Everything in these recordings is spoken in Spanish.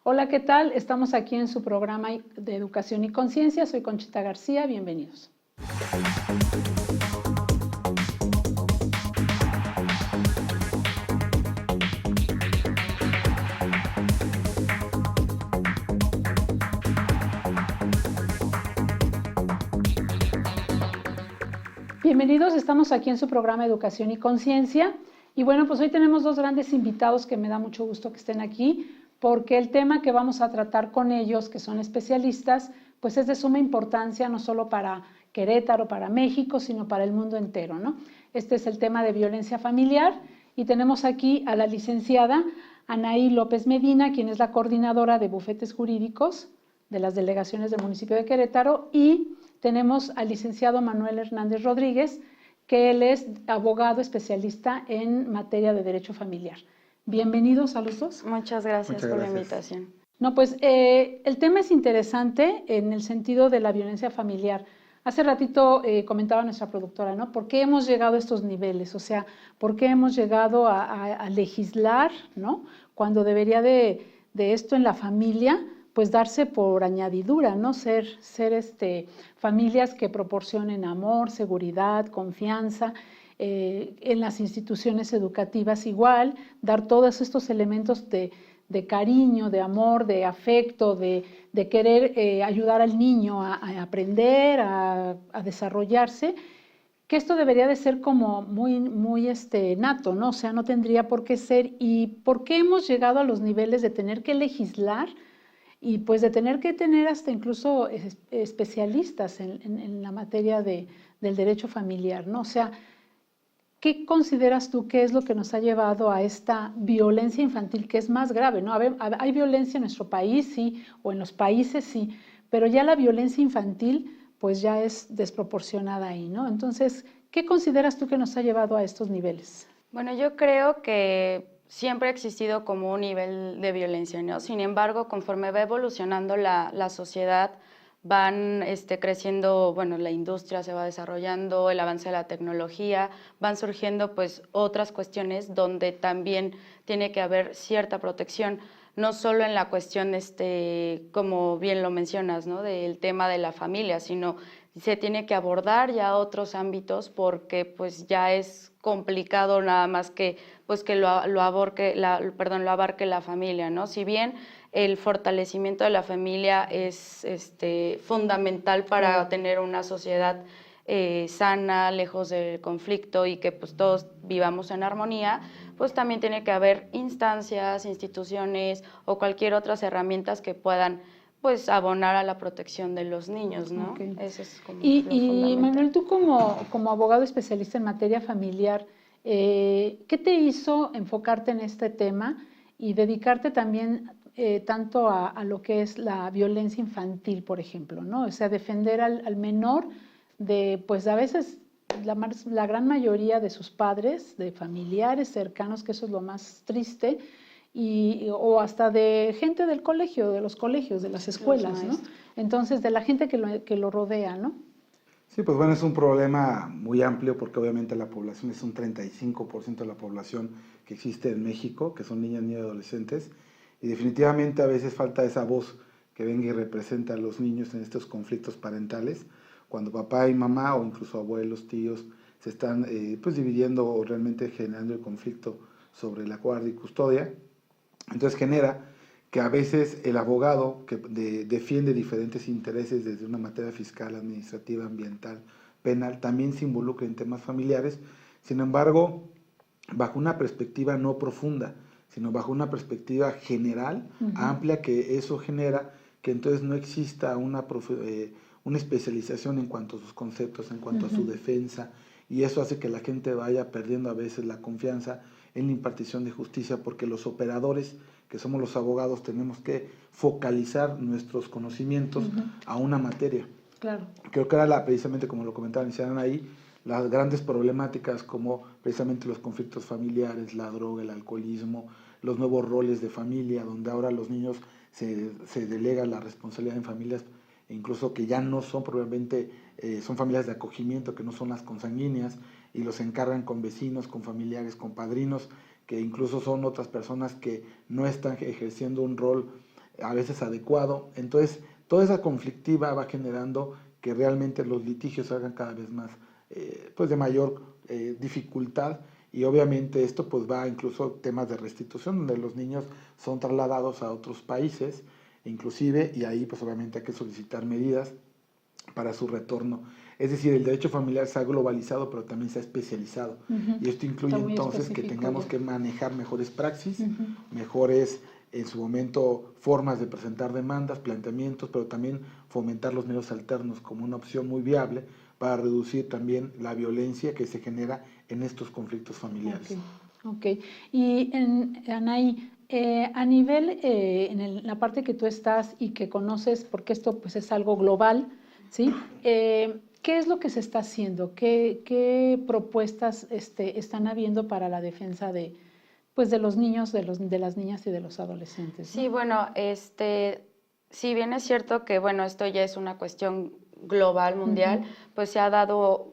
Hola, ¿qué tal? Estamos aquí en su programa de Educación y Conciencia. Soy Conchita García, bienvenidos. Bienvenidos, estamos aquí en su programa Educación y Conciencia. Y bueno, pues hoy tenemos dos grandes invitados que me da mucho gusto que estén aquí, porque el tema que vamos a tratar con ellos, que son especialistas, pues es de suma importancia no solo para Querétaro, para México, sino para el mundo entero, ¿no? Este es el tema de violencia familiar y tenemos aquí a la licenciada Anaí López Medina, quien es la coordinadora de bufetes jurídicos de las delegaciones del municipio de Querétaro, y tenemos al licenciado Manuel Hernández Rodríguez, que él es abogado especialista en materia de derecho familiar. Bienvenidos a los dos. Muchas gracias por la invitación. No, pues el tema es interesante en el sentido de la violencia familiar. Hace ratito comentaba nuestra productora, ¿no? ¿Por qué hemos llegado a estos niveles? O sea, ¿por qué hemos llegado a legislar, ¿no? Cuando debería de esto en la familia, pues darse por añadidura, ¿no? Ser familias que proporcionen amor, seguridad, confianza, en las instituciones educativas igual, dar todos estos elementos de cariño, de amor, de afecto, de querer ayudar al niño a aprender, a desarrollarse, que esto debería de ser como muy nato, ¿no? O sea, no tendría por qué ser. ¿Y por qué hemos llegado a los niveles de tener que legislar y pues de tener que tener hasta incluso especialistas en la materia del derecho familiar, ¿no? O sea, ¿qué consideras tú que es lo que nos ha llevado a esta violencia infantil que es más grave, ¿no? Hay violencia en nuestro país, sí, o en los países, sí, pero ya la violencia infantil pues ya es desproporcionada ahí, ¿no? Entonces, ¿qué consideras tú que nos ha llevado a estos niveles? Bueno, yo creo que siempre ha existido como un nivel de violencia, ¿no? Sin embargo, conforme va evolucionando la sociedad, van creciendo, bueno, la industria se va desarrollando, el avance de la tecnología, van surgiendo pues otras cuestiones donde también tiene que haber cierta protección, no solo en la cuestión, como bien lo mencionas, ¿no? Del tema de la familia, sino se tiene que abordar ya otros ámbitos porque pues ya es complicado nada más que pues que lo abarque la familia, ¿no? Si bien el fortalecimiento de la familia es fundamental para tener una sociedad sana, lejos del conflicto y que pues todos vivamos en armonía, pues también tiene que haber instancias, instituciones o cualquier otras herramientas que puedan pues abonar a la protección de los niños, ¿no? Okay. Eso es como y Manuel, tú como abogado especialista en materia familiar, ¿qué te hizo enfocarte en este tema y dedicarte también tanto a lo que es la violencia infantil, por ejemplo, ¿no? O sea, defender al menor de, pues a veces la gran mayoría de sus padres, de familiares cercanos, que eso es lo más triste, o hasta de gente del colegio, de los colegios, de las escuelas, ¿no? Entonces, de la gente que lo rodea, ¿no? Sí, pues bueno, es un problema muy amplio porque obviamente la población es un 35% de la población que existe en México, que son niñas, niños y adolescentes, y definitivamente a veces falta esa voz que venga y representa a los niños en estos conflictos parentales, cuando papá y mamá o incluso abuelos, tíos, se están pues dividiendo o realmente generando el conflicto sobre la guardia y custodia. Entonces genera que a veces el abogado que defiende diferentes intereses desde una materia fiscal, administrativa, ambiental, penal, también se involucra en temas familiares, sin embargo, bajo una perspectiva no profunda, sino bajo una perspectiva general, amplia, que eso genera que entonces no exista una especialización en cuanto a sus conceptos, en cuanto a su defensa, y eso hace que la gente vaya perdiendo a veces la confianza en la impartición de justicia, porque los operadores, que somos los abogados, tenemos que focalizar nuestros conocimientos a una materia. Claro. Creo que era precisamente como lo comentaban ahí, las grandes problemáticas como precisamente los conflictos familiares, la droga, el alcoholismo, los nuevos roles de familia, donde ahora los niños se delega la responsabilidad en familias, incluso que ya no son probablemente, son familias de acogimiento, que no son las consanguíneas, y los encargan con vecinos, con familiares, con padrinos, que incluso son otras personas que no están ejerciendo un rol a veces adecuado. Entonces, toda esa conflictiva va generando que realmente los litigios se hagan cada vez más, pues de mayor dificultad, y obviamente esto pues va incluso temas de restitución, donde los niños son trasladados a otros países, inclusive, y ahí pues obviamente hay que solicitar medidas para su retorno. Es decir, el derecho familiar se ha globalizado, pero también se ha especializado. Y esto incluye entonces que tengamos que manejar mejores praxis, mejores, en su momento, formas de presentar demandas, planteamientos, pero también fomentar los medios alternos como una opción muy viable para reducir también la violencia que se genera en estos conflictos familiares. Ok. Y Anaí, a nivel, en la parte que tú estás y que conoces, porque esto pues es algo global, ¿sí? ¿Qué es lo que se está haciendo? ¿Qué propuestas están habiendo para la defensa de, pues, de los niños, de las niñas y de los adolescentes, ¿no? Sí, bueno, si bien es cierto que, bueno, esto ya es una cuestión global, mundial, pues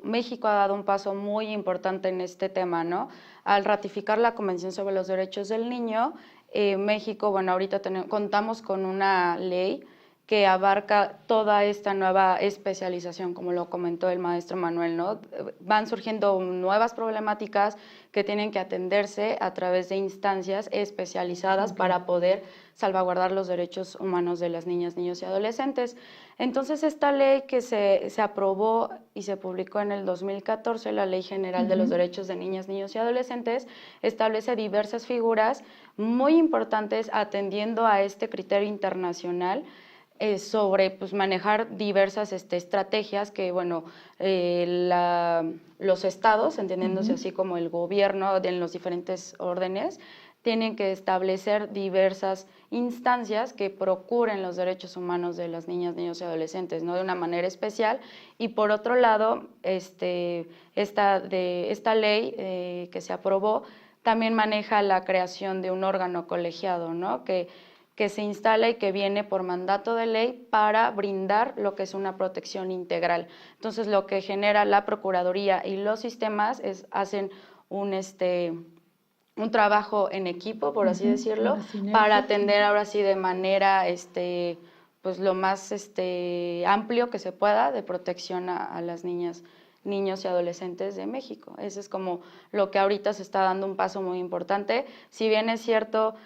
México ha dado un paso muy importante en este tema, ¿no? Al ratificar la Convención sobre los Derechos del Niño, México, bueno, ahorita contamos con una ley que abarca toda esta nueva especialización, como lo comentó el maestro Manuel, ¿no? Van surgiendo nuevas problemáticas que tienen que atenderse a través de instancias especializadas para poder salvaguardar los derechos humanos de las niñas, niños y adolescentes. Entonces, esta ley que se aprobó y se publicó en el 2014, la Ley General de los Derechos de Niñas, Niños y Adolescentes, establece diversas figuras muy importantes atendiendo a este criterio internacional sobre pues, manejar diversas estrategias que, bueno, los estados, entendiéndose así como el gobierno en los diferentes órdenes, tienen que establecer diversas instancias que procuren los derechos humanos de las niñas, niños y adolescentes, ¿no? De una manera especial. Y por otro lado, esta ley que se aprobó también maneja la creación de un órgano colegiado, ¿no? que se instala y que viene por mandato de ley para brindar lo que es una protección integral. Entonces, lo que genera la Procuraduría y los sistemas hacen un trabajo en equipo, por así decirlo, para atender ahora sí de manera pues lo más amplio que se pueda de protección a las niñas, niños y adolescentes de México. Eso es como lo que ahorita se está dando un paso muy importante. Si bien es cierto,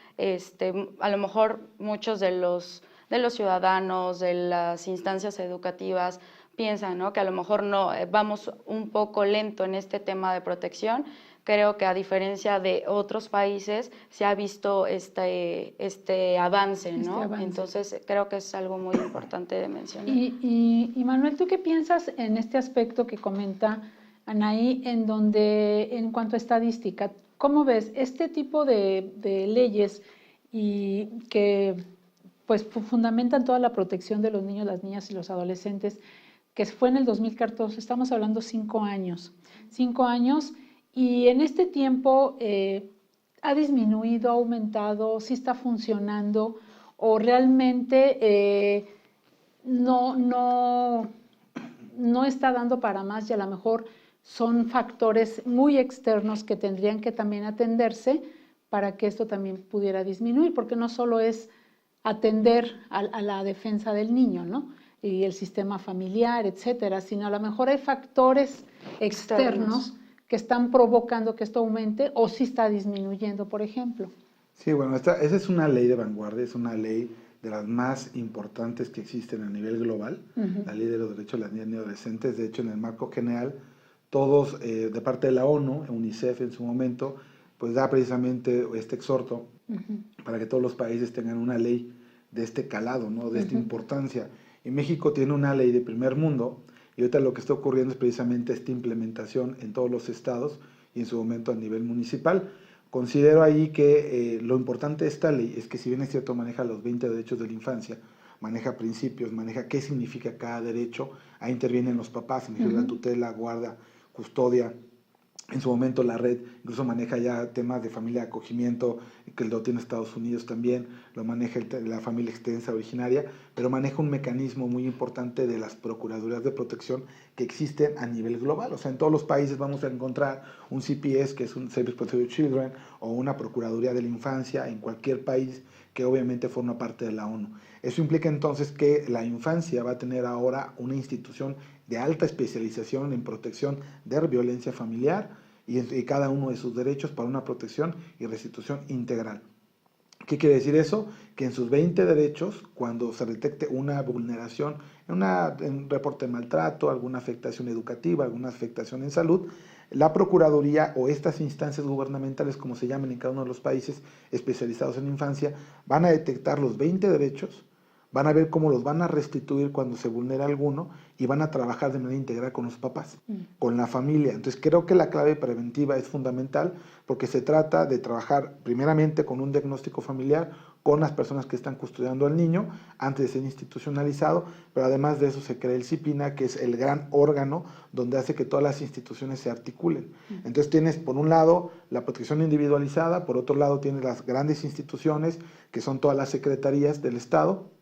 a lo mejor muchos de los ciudadanos, de las instancias educativas, piensan, ¿no?, que a lo mejor no vamos un poco lento en este tema de protección. Creo que a diferencia de otros países se ha visto este avance, ¿no? Entonces creo que es algo muy importante de mencionar. Y Manuel, ¿tú qué piensas en este aspecto que comenta Anaí, en donde, en cuanto a estadística, cómo ves este tipo de leyes y que pues fundamentan toda la protección de los niños, las niñas y los adolescentes, que fue en el 2014, estamos hablando 5 años, 5 años, y en este tiempo ha disminuido, ha aumentado, sí está funcionando, o realmente no está dando para más, y a lo mejor son factores muy externos que tendrían que también atenderse para que esto también pudiera disminuir, porque no solo es atender a la defensa del niño, ¿no?, y el sistema familiar, etcétera, sino a lo mejor hay factores externos que están provocando que esto aumente, o si está disminuyendo, por ejemplo. Sí, bueno, esa es una ley de vanguardia, es una ley de las más importantes que existen a nivel global, la Ley de los Derechos de las Niñas y Adolescentes. De hecho, en el marco general, todos, de parte de la ONU, UNICEF en su momento, pues da precisamente este exhorto para que todos los países tengan una ley de este calado, ¿no?, de esta importancia. Y México tiene una ley de primer mundo, y ahorita lo que está ocurriendo es precisamente esta implementación en todos los estados y en su momento a nivel municipal. Considero ahí que lo importante de esta ley es que, si bien es cierto, maneja los 20 derechos de la infancia, maneja principios, maneja qué significa cada derecho, ahí intervienen los papás, significa la tutela, guarda, custodia. En su momento la red incluso maneja ya temas de familia de acogimiento, que lo tiene Estados Unidos también, lo maneja la familia extensa originaria, pero maneja un mecanismo muy importante de las procuradurías de protección que existen a nivel global. O sea, en todos los países vamos a encontrar un CPS, que es un Service Protected Children, o una Procuraduría de la Infancia en cualquier país, que obviamente forma parte de la ONU. Eso implica entonces que la infancia va a tener ahora una institución de alta especialización en protección de violencia familiar y cada uno de sus derechos para una protección y restitución integral. ¿Qué quiere decir eso? Que en sus 20 derechos, cuando se detecte una vulneración, un reporte de maltrato, alguna afectación educativa, alguna afectación en salud, la Procuraduría o estas instancias gubernamentales, como se llaman en cada uno de los países especializados en infancia, van a detectar los 20 derechos, van a ver cómo los van a restituir cuando se vulnera alguno y van a trabajar de manera integral con los papás, con la familia. Entonces creo que la clave preventiva es fundamental porque se trata de trabajar primeramente con un diagnóstico familiar con las personas que están custodiando al niño antes de ser institucionalizado, pero además de eso se crea el CIPINA, que es el gran órgano donde hace que todas las instituciones se articulen. Entonces tienes por un lado la protección individualizada, por otro lado tienes las grandes instituciones que son todas las secretarías del Estado,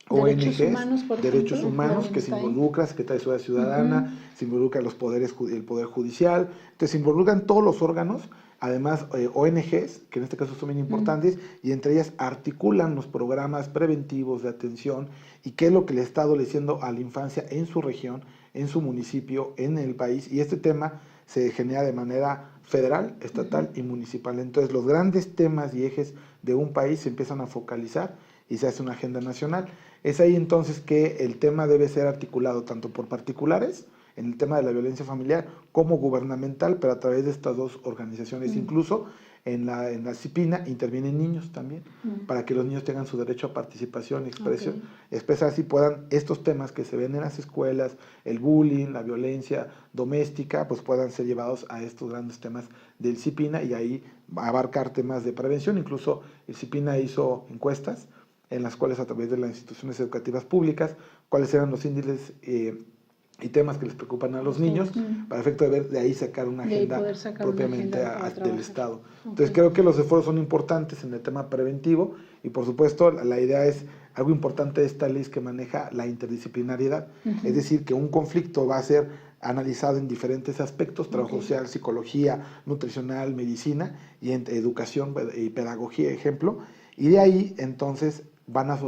Derechos ONGs, humanos, por derechos ejemplo, humanos, que se involucra Secretaría de Seguridad Ciudadana, se involucra los poderes, el Poder Judicial, entonces se involucran todos los órganos, además ONGs, que en este caso son bien importantes, y entre ellas articulan los programas preventivos de atención y qué es lo que el Estado le está diciendo a la infancia en su región, en su municipio, en el país, y este tema se genera de manera federal, estatal y municipal. Entonces los grandes temas y ejes de un país se empiezan a focalizar y se hace una agenda nacional. Es ahí entonces que el tema debe ser articulado tanto por particulares, en el tema de la violencia familiar, como gubernamental, pero a través de estas dos organizaciones. Incluso en la CIPINA intervienen niños también, para que los niños tengan su derecho a participación y expresión, expresar así puedan estos temas que se ven en las escuelas, el bullying, la violencia doméstica, pues puedan ser llevados a estos grandes temas del CIPINA y ahí abarcar temas de prevención. Incluso el CIPINA hizo encuestas en las cuales a través de las instituciones educativas públicas, cuáles eran los índices y temas que les preocupan a los niños, para efecto de ver de ahí sacar una agenda propiamente del Estado. Entonces creo que los esfuerzos son importantes en el tema preventivo y por supuesto la idea es, algo importante de esta ley es que maneja la interdisciplinariedad, es decir, que un conflicto va a ser analizado en diferentes aspectos, trabajo social, psicología, nutricional, medicina y educación y pedagogía, ejemplo, y de ahí entonces van a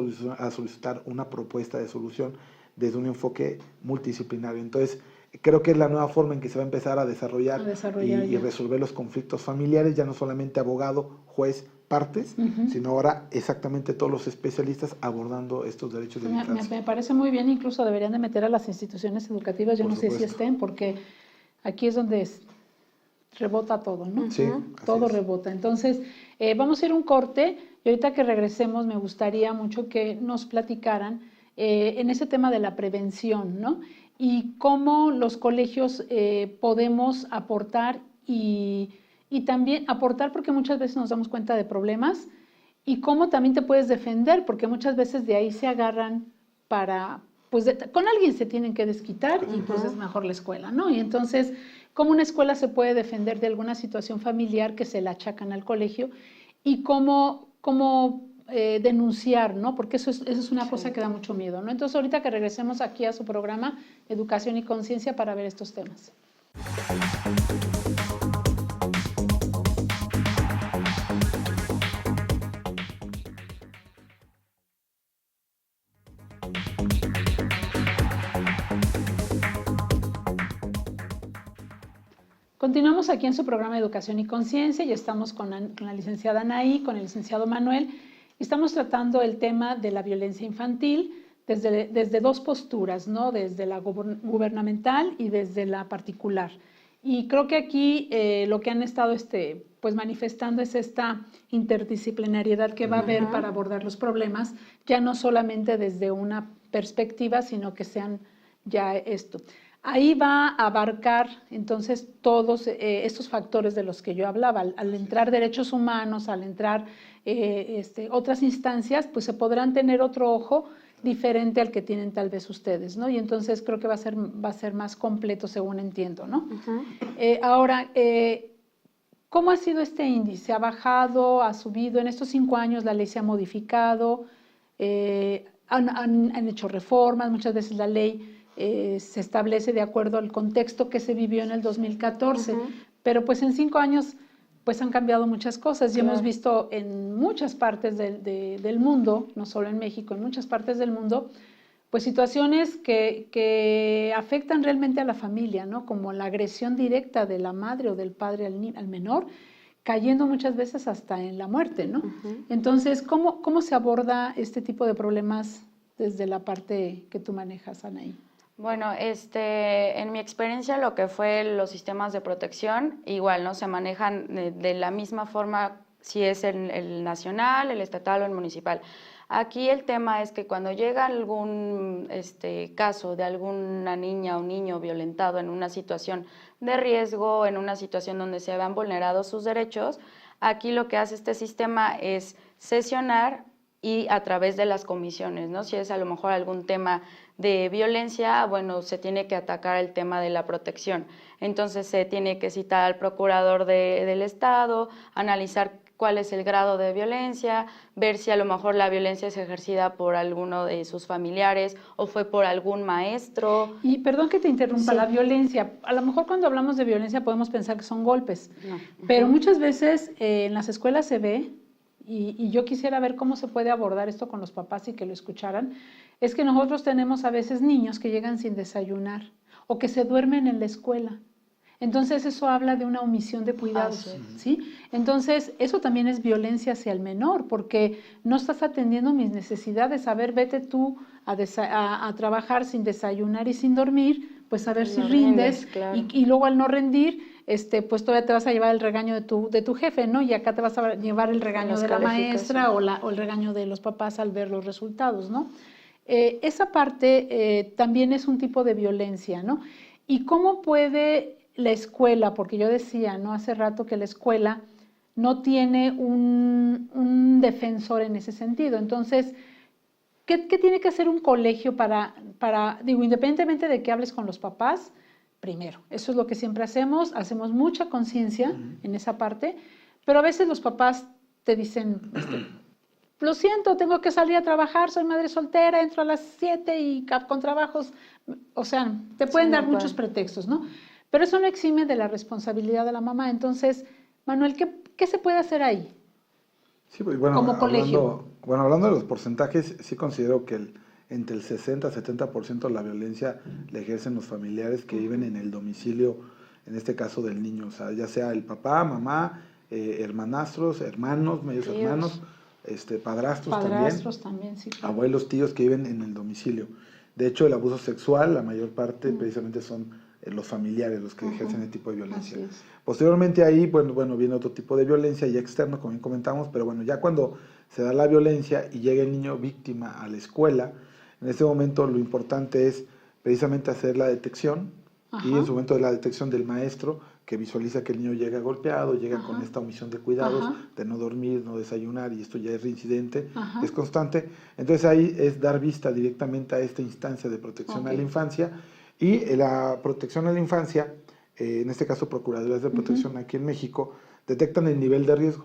solicitar una propuesta de solución desde un enfoque multidisciplinario. Entonces, creo que es la nueva forma en que se va a empezar a desarrollar y resolver los conflictos familiares, ya no solamente abogado, juez, partes, sino ahora exactamente todos los especialistas abordando estos derechos de la infancia. Me parece muy bien, incluso deberían de meter a las instituciones educativas, yo no sé si estén, porque aquí es donde rebota todo, ¿no? Sí, todo rebota. Entonces, vamos a ir un corte y ahorita que regresemos me gustaría mucho que nos platicaran en ese tema de la prevención, ¿no? Y cómo los colegios podemos aportar y también aportar porque muchas veces nos damos cuenta de problemas y cómo también te puedes defender, porque muchas veces de ahí se agarran para, pues con alguien se tienen que desquitar y pues es mejor la escuela, ¿no? Y entonces, ¿cómo una escuela se puede defender de alguna situación familiar que se la achacan al colegio? Y cómo denunciar, ¿no? Porque eso es una cosa que da mucho miedo, ¿no? Entonces, ahorita que regresemos aquí a su programa Educación y Conciencia para ver estos temas. Continuamos aquí en su programa Educación y Conciencia y estamos con la licenciada Anaí, con el licenciado Manuel, y estamos tratando el tema de la violencia infantil desde dos posturas, ¿no? Desde la gubernamental y desde la particular. Y creo que aquí lo que han estado pues manifestando es esta interdisciplinariedad que va a haber para abordar los problemas, ya no solamente desde una perspectiva, sino que sean ya esto. Ahí va a abarcar entonces todos estos factores de los que yo hablaba. Al entrar derechos humanos, al entrar otras instancias, pues se podrán tener otro ojo diferente al que tienen tal vez ustedes, ¿no? Y entonces creo que va a ser más completo según entiendo, ¿no? Ahora, ¿cómo ha sido este índice? ¿Ha bajado? ¿Ha subido? En estos 5 años la ley se ha modificado, han hecho reformas, muchas veces la ley se establece de acuerdo al contexto que se vivió en el 2014, pero pues en 5 años pues han cambiado muchas cosas y Claro. hemos visto en muchas partes del mundo, no solo en México, en muchas partes del mundo, pues situaciones que afectan realmente a la familia, ¿no? Como la agresión directa de la madre o del padre al menor, cayendo muchas veces hasta en la muerte, ¿no? Entonces, ¿cómo se aborda este tipo de problemas desde la parte que tú manejas, Anaí? Bueno, en mi experiencia lo que fue los sistemas de protección, igual, ¿no? Se manejan de la misma forma si es el nacional, el estatal o el municipal. Aquí el tema es que cuando llega algún caso de alguna niña o niño violentado en una situación de riesgo, en una situación donde se vean vulnerados sus derechos, aquí lo que hace este sistema es sesionar y a través de las comisiones, ¿no? Si es a lo mejor algún tema de violencia, bueno, se tiene que atacar el tema de la protección. Entonces se tiene que citar al procurador del Estado, analizar cuál es el grado de violencia, ver si a lo mejor la violencia es ejercida por alguno de sus familiares o fue por algún maestro. Y perdón que te interrumpa, Sí. la violencia, a lo mejor cuando hablamos de violencia podemos pensar que son golpes, No. pero muchas veces en las escuelas se ve, y yo quisiera ver cómo se puede abordar esto con los papás y que lo escucharan, es que nosotros tenemos a veces niños que llegan sin desayunar o que se duermen en la escuela. Entonces eso habla de una omisión de cuidados, ¿sí? Entonces eso también es violencia hacia el menor, porque no estás atendiendo mis necesidades. A ver, vete tú a trabajar sin desayunar y sin dormir, pues a ver si No rindes, claro. y luego al no rendir, pues todavía te vas a llevar el regaño de tu jefe, ¿no? Y acá te vas a llevar el regaño Las de la maestra o el regaño de los papás al ver los resultados, ¿no? Esa parte también es un tipo de violencia, ¿no? ¿Y cómo puede la escuela, porque yo decía, ¿no? Hace rato que la escuela no tiene un defensor en ese sentido? Entonces, ¿qué tiene que hacer un colegio digo, independientemente de que hables con los papás, primero, eso es lo que siempre hacemos mucha conciencia en esa parte, pero a veces los papás te dicen, lo siento, tengo que salir a trabajar, soy madre soltera, entro a las 7 y con trabajos, o sea, te pueden dar muchos pretextos, ¿no? Pero eso no exime de la responsabilidad de la mamá. Entonces, Manuel, ¿qué se puede hacer ahí? Sí, pues, bueno, como colegio. Hablando de los porcentajes, sí considero que entre el 60 y 70% de la violencia la ejercen los familiares que viven en el domicilio, en este caso del niño, o sea, ya sea el papá, mamá, hermanastros, hermanos, medios Tíos. hermanos, padrastros también, sí, claro. abuelos, tíos que viven en el domicilio. De hecho, el abuso sexual, la mayor parte precisamente son los familiares los que ejercen ese tipo de violencia. Posteriormente ahí, bueno, viene otro tipo de violencia ya externo, como bien comentamos, pero bueno, ya cuando se da la violencia y llega el niño víctima a la escuela, en ese momento lo importante es precisamente hacer la detección y en su momento de la detección del maestro que visualiza que el niño llega golpeado, llega con esta omisión de cuidados, de no dormir, no desayunar, y esto ya es reincidente, es constante. Entonces ahí es dar vista directamente a esta instancia de protección a la infancia, y la protección a la infancia, en este caso Procuradurías de Protección aquí en México, detectan el nivel de riesgo.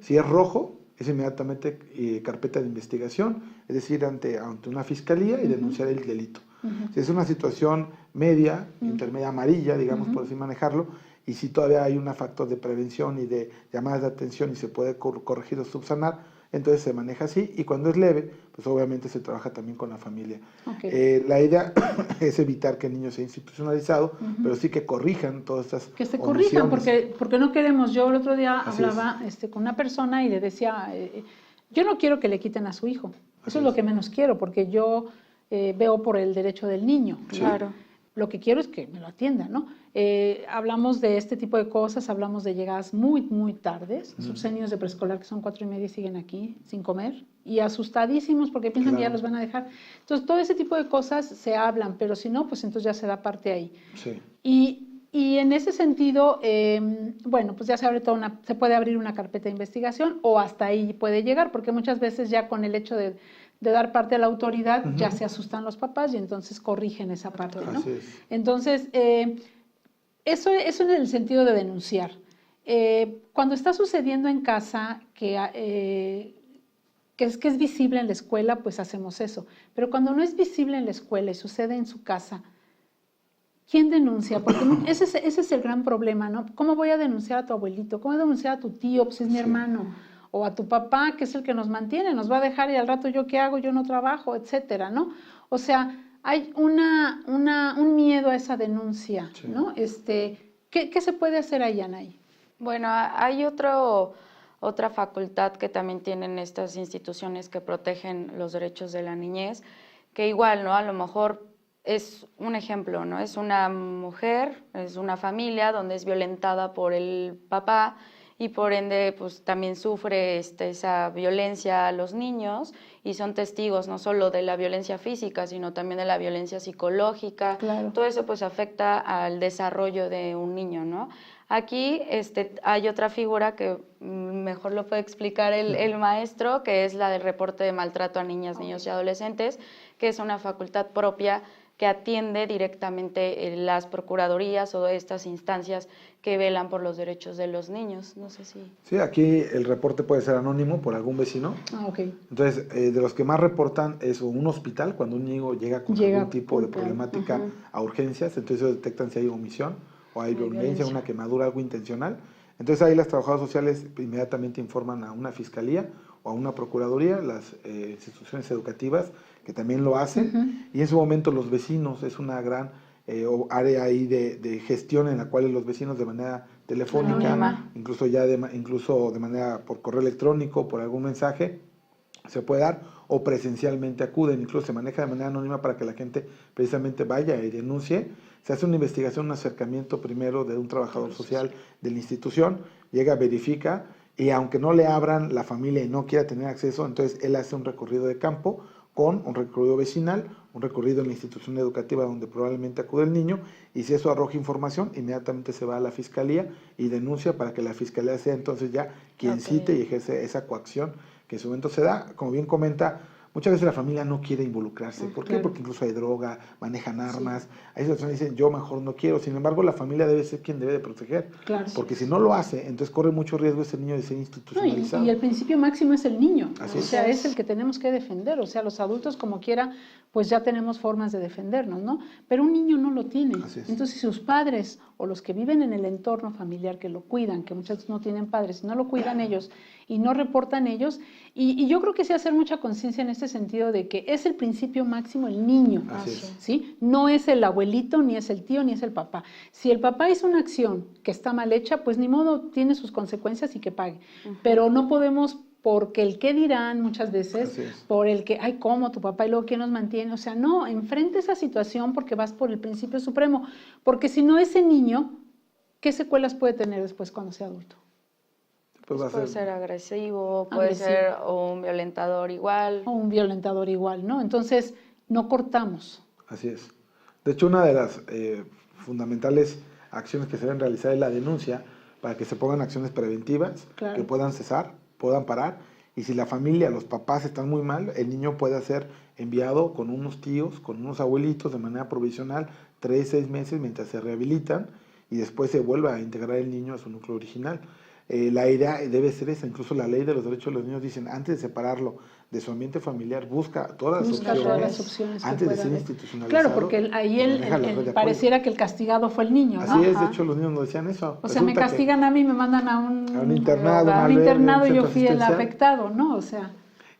Si es rojo, es inmediatamente carpeta de investigación, es decir, ante una fiscalía y denunciar el delito. Si es una situación media, intermedia, amarilla, digamos, por así manejarlo, y si todavía hay un factor de prevención y de llamadas de atención y se puede corregir o subsanar, entonces se maneja así, y cuando es leve, pues obviamente se trabaja también con la familia. La idea es evitar que el niño sea institucionalizado, pero sí que corrijan todas estas que se corrijan, porque no queremos. Yo el otro día hablaba con una persona y le decía, yo no quiero que le quiten a su hijo, eso es lo que menos quiero, porque yo veo por el derecho del niño. Claro. Lo que quiero es que me lo atienda, ¿no? Hablamos de este tipo de cosas, hablamos de llegadas muy, muy tardes, sus niños de preescolar que son 4:30 y siguen aquí sin comer, y asustadísimos porque piensan que ya los van a dejar. Entonces, todo ese tipo de cosas se hablan, pero si no, pues entonces ya se da parte ahí. Y en ese sentido, bueno, pues ya se puede abrir una carpeta de investigación, o hasta ahí puede llegar, porque muchas veces ya con el hecho de dar parte a la autoridad, ya se asustan los papás y entonces corrigen esa parte, ¿no? Entonces, eso en el sentido de denunciar. Cuando está sucediendo en casa, que es visible en la escuela, pues hacemos eso. Pero cuando no es visible en la escuela y sucede en su casa, ¿quién denuncia? Porque ese es el gran problema, ¿no? ¿Cómo voy a denunciar a tu abuelito? ¿Cómo voy a denunciar a tu tío? Pues es mi hermano. O a tu papá, que es el que nos mantiene, nos va a dejar y al rato yo qué hago, yo no trabajo, etcétera, ¿no? O sea, hay un miedo a esa denuncia, ¿no? ¿Qué se puede hacer ahí, Anaí? Bueno, hay otra facultad que también tienen estas instituciones que protegen los derechos de la niñez, que igual, ¿no? A lo mejor es un ejemplo, ¿no? Es una mujer, es una familia donde es violentada por el papá y por ende pues también sufre esa violencia a los niños y son testigos no solo de la violencia física, sino también de la violencia psicológica. Claro. Todo eso pues afecta al desarrollo de un niño, ¿no? Aquí hay otra figura que mejor lo puede explicar el maestro, que es la del reporte de maltrato a niñas, niños y adolescentes, que es una facultad propia que atiende directamente las procuradurías o estas instancias que velan por los derechos de los niños. No sé si... Sí, aquí el reporte puede ser anónimo por algún vecino. Ah, ok. Entonces, de los que más reportan es un hospital, cuando un niño llega con algún tipo de problemática a urgencias, entonces ellos detectan si hay omisión o hay violencia, una quemadura, algo intencional. Entonces ahí las trabajadoras sociales inmediatamente informan a una fiscalía o a una procuraduría, las instituciones educativas que también lo hacen, y en su momento los vecinos, es una gran área ahí de gestión en la cual los vecinos de manera telefónica, incluso de manera por correo electrónico, por algún mensaje, se puede dar, o presencialmente acuden, incluso se maneja de manera anónima para que la gente precisamente vaya y denuncie. Se hace una investigación, un acercamiento primero de un trabajador social de la institución, llega, verifica, y aunque no le abran la familia y no quiera tener acceso, entonces él hace un recorrido de campo con un recorrido vecinal, un recorrido en la institución educativa donde probablemente acude el niño, y si eso arroja información, inmediatamente se va a la fiscalía y denuncia para que la fiscalía sea entonces ya quien cite y ejerce esa coacción que en su momento se da. Como bien comenta, muchas veces la familia no quiere involucrarse. ¿Por qué? Porque incluso hay droga, manejan armas. Hay situaciones que dicen, yo mejor no quiero. Sin embargo, la familia debe ser quien debe de proteger. Claro. Porque si no lo hace, entonces corre mucho riesgo ese niño de ser institucionalizado. Y el principio máximo es el niño. Así o sea, es el que tenemos que defender. O sea, los adultos como quiera, pues ya tenemos formas de defendernos, ¿no? Pero un niño no lo tiene. Entonces, si sus padres o los que viven en el entorno familiar que lo cuidan, que muchas veces no tienen padres, no lo cuidan ellos y no reportan ellos, y yo creo que sí hacer mucha conciencia en este sentido de que es el principio máximo el niño, ¿sí? No es el abuelito, ni es el tío, ni es el papá. Si el papá hizo una acción que está mal hecha, pues ni modo, tiene sus consecuencias y que pague. Pero no podemos, porque el qué dirán muchas veces, por el que, ay, ¿cómo tu papá y luego quién nos mantiene? O sea, no, enfrente esa situación porque vas por el principio supremo. Porque si no, ese niño, ¿qué secuelas puede tener después cuando sea adulto? Pues puede ser agresivo, puede ser un violentador igual. O un violentador igual, ¿no? Entonces, no cortamos. Así es. De hecho, una de las fundamentales acciones que se deben realizar es la denuncia para que se pongan acciones preventivas, que puedan cesar, puedan parar. Y si la familia, los papás están muy mal, el niño puede ser enviado con unos tíos, con unos abuelitos de manera provisional, 3, 6 meses mientras se rehabilitan y después se vuelve a integrar el niño a su núcleo original. La idea debe ser esa, incluso la ley de los derechos de los niños dicen, antes de separarlo de su ambiente familiar, busca todas las opciones antes de ser institucionalizado. Claro, porque ahí pareciera que el castigado fue el niño, ¿no? Así es, de hecho los niños nos decían eso. O sea, me castigan a mí, me mandan a un internado, y yo fui el afectado, ¿no? O sea.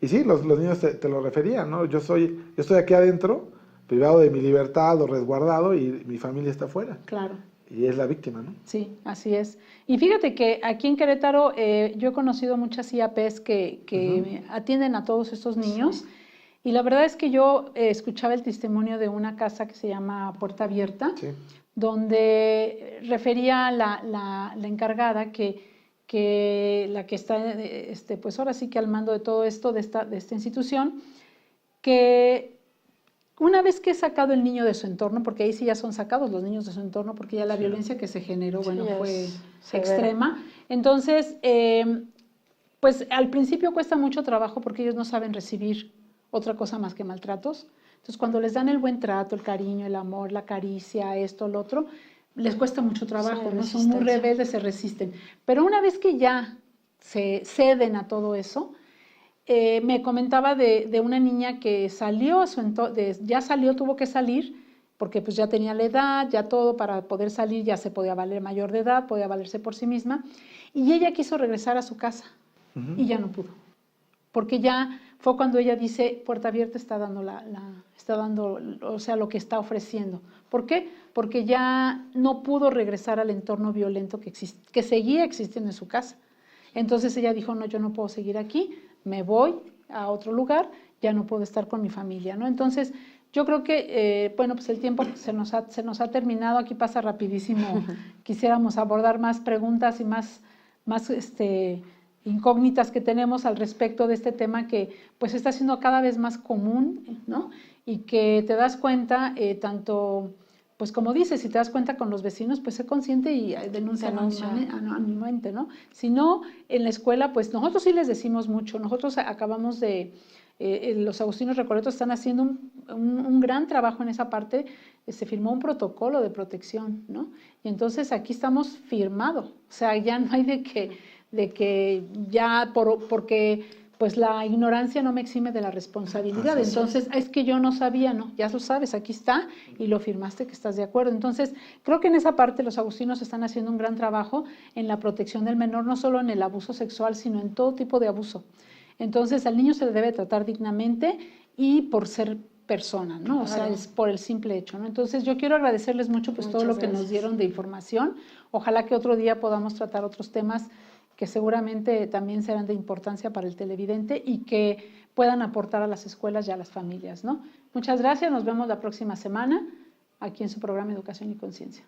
Y sí, los niños te lo referían, ¿no? Yo estoy aquí adentro, privado de mi libertad o resguardado, y mi familia está afuera. Claro. Y es la víctima, ¿no? Sí, así es. Y fíjate que aquí en Querétaro yo he conocido muchas IAPs que atienden a todos estos niños, y la verdad es que yo escuchaba el testimonio de una casa que se llama Puerta Abierta, donde refería la encargada que la que está, pues ahora sí que al mando de todo esto, de esta institución, que una vez que es sacado el niño de su entorno, porque ahí sí ya son sacados los niños de su entorno, porque ya la violencia que se generó, fue extrema. Entonces, pues al principio cuesta mucho trabajo porque ellos no saben recibir otra cosa más que maltratos. Entonces, cuando les dan el buen trato, el cariño, el amor, la caricia, esto, lo otro, les cuesta mucho trabajo, ¿no? Son muy rebeldes, se resisten. Pero una vez que ya se ceden a todo eso, me comentaba de una niña que salió, tuvo que salir, porque pues ya tenía la edad, ya todo para poder salir, ya se podía valer mayor de edad, podía valerse por sí misma, y ella quiso regresar a su casa y ya no pudo, porque ya fue cuando ella dice, Puerta Abierta está dando está dando, o sea, lo que está ofreciendo. ¿Por qué? Porque ya no pudo regresar al entorno violento que seguía existiendo en su casa. Entonces ella dijo, no, yo no puedo seguir aquí, me voy a otro lugar, ya no puedo estar con mi familia, ¿no? Entonces, yo creo que, bueno, pues el tiempo se nos ha terminado, aquí pasa rapidísimo. Quisiéramos abordar más preguntas y más incógnitas que tenemos al respecto de este tema que pues está siendo cada vez más común, ¿no? Y que te das cuenta, tanto, pues como dices, si te das cuenta con los vecinos, pues sé consciente y denuncia anónimamente, ¿no? Si no, en la escuela, pues nosotros sí les decimos mucho, nosotros acabamos de... los agustinos recoletos están haciendo un gran trabajo en esa parte, se firmó un protocolo de protección, ¿no? Y entonces aquí estamos firmados, o sea, ya no hay de que ya porque pues la ignorancia no me exime de la responsabilidad. Entonces, es que yo no sabía, no, ya lo sabes, aquí está y lo firmaste que estás de acuerdo. Entonces, creo que en esa parte los agustinos están haciendo un gran trabajo en la protección del menor, no solo en el abuso sexual, sino en todo tipo de abuso. Entonces, al niño se le debe tratar dignamente y por ser persona, ¿no? O sea, es por el simple hecho, ¿no? Entonces, yo quiero agradecerles mucho pues todo lo que nos dieron de información. Ojalá que otro día podamos tratar otros temas que seguramente también serán de importancia para el televidente y que puedan aportar a las escuelas y a las familias, ¿no? Muchas gracias, nos vemos la próxima semana aquí en su programa Educación y Conciencia.